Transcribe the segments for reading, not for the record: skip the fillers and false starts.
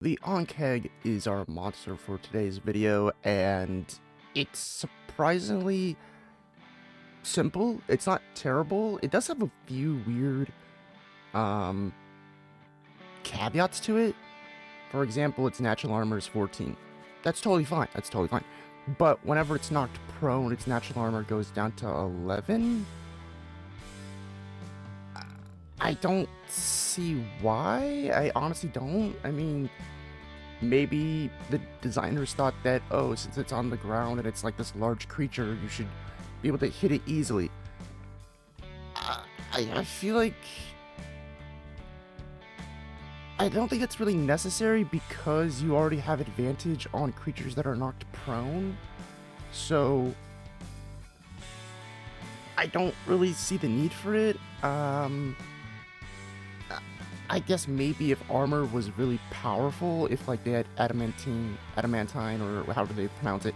The Ankheg is our monster for today's video, and it's surprisingly simple. It's not terrible. It does have a few weird caveats to it. For example, its natural armor is 14. That's totally fine. That's totally fine. But whenever it's knocked prone, its natural armor goes down to 11. I don't see why. I honestly don't. I mean, maybe the designers thought that, oh, since it's on the ground and it's like this large creature, you should be able to hit it easily. I feel like I don't think it's really necessary because you already have advantage on creatures that are knocked prone. So I don't really see the need for it. I guess maybe if armor was really powerful, if like they had adamantine, or how do they pronounce it,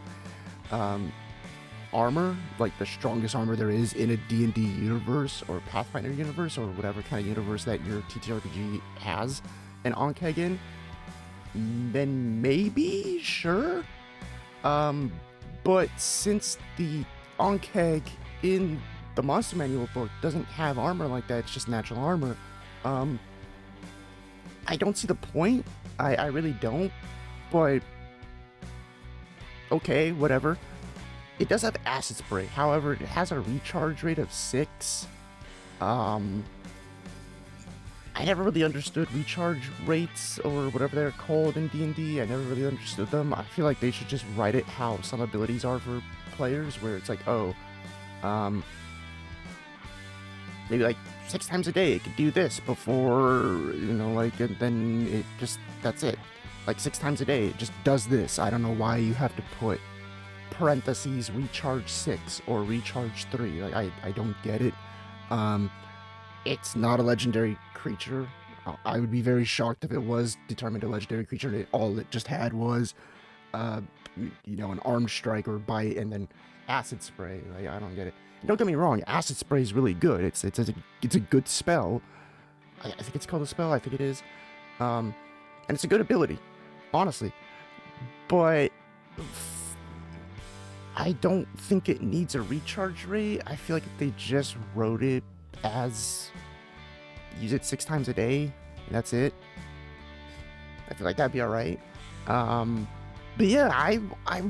armor, like the strongest armor there is in a D&D universe or Pathfinder universe or whatever kind of universe that your TTRPG has an Ankheg in, then maybe, sure. But since the Ankheg in the Monster Manual book doesn't have armor like that, it's just natural armor, I don't see the point. I really don't. But okay, whatever. It does have acid spray. However, it has a recharge rate of 6. I never really understood recharge rates or whatever they're called in D&D. I never really understood them. I feel like they should just write it how some abilities are for players, where it's like, oh, maybe like 6 times a day it could do this before, like, and then it just, that's it. Like 6 times a day it just does this. I don't know why you have to put parentheses recharge 6 or recharge 3. Like, I don't get it. It's not a legendary creature. I would be very shocked if it was determined a legendary creature and all it just had was an arm strike or bite and then acid spray. Like, I don't get it. Don't get me wrong, acid spray is really good. It's a good spell. I think it's called a spell. I think it is, and it's a good ability, honestly. But I don't think it needs a recharge rate. I feel like if they just wrote it as use it 6 times a day, and that's it, I feel like that'd be all right. But yeah, I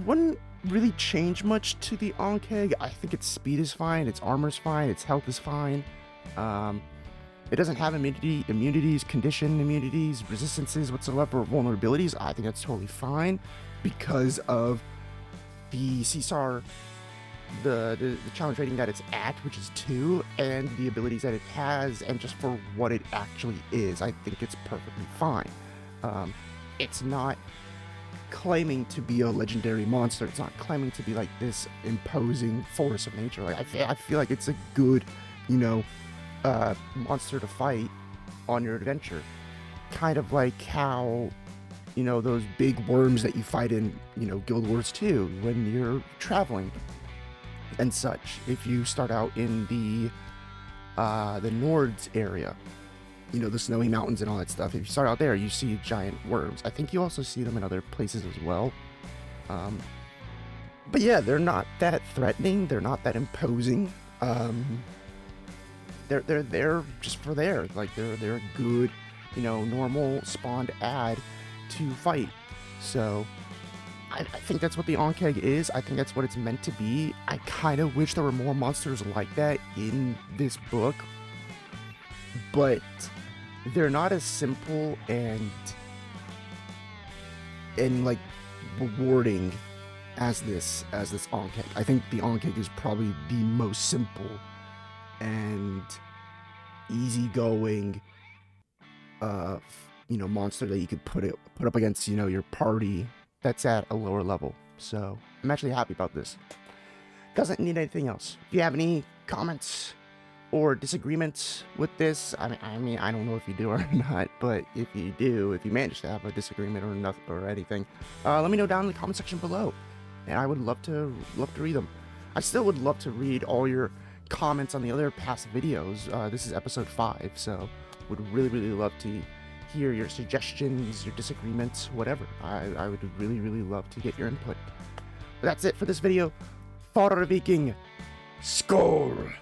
wouldn't really change much to the Ankheg. I think its speed is fine, its armor's fine, its health is fine. It doesn't have immunities, condition immunities, resistances whatsoever, or vulnerabilities. I think that's totally fine because of the CSAR, the challenge rating that it's at, which is 2, and the abilities that it has, and just for what it actually is, I think it's perfectly fine. It's not claiming to be a legendary monster. It's not claiming to be like this imposing force of nature. Like, I feel like it's a good, monster to fight on your adventure. Kind of like how, those big worms that you fight in, Guild Wars 2 when you're traveling and such. If you start out in the Nords area, the snowy mountains and all that stuff. If you start out there, you see giant worms. I think you also see them in other places as well. But yeah, they're not that threatening. They're not that imposing. They're there just for there. Like, they're a good, normal spawned ad to fight. So I think that's what the Ankheg is. I think that's what it's meant to be. I kind of wish there were more monsters like that in this book, but they're not as simple and like rewarding as this Ankheg. I think the Ankheg is probably the most simple and easygoing monster that you could put up against your party that's at a lower level. So I'm actually happy about this. Doesn't need anything else. If you have any comments or disagreements with this, I mean, I don't know if you do or not, but if you do, if you manage to have a disagreement or nothing or anything, let me know down in the comment section below, and I would love to read them. I still would love to read all your comments on the other past videos. This is episode 5, so would really love to hear your suggestions, your disagreements, whatever. I would really, really love to get your input. But that's it for this video. Fara Viking. Skål!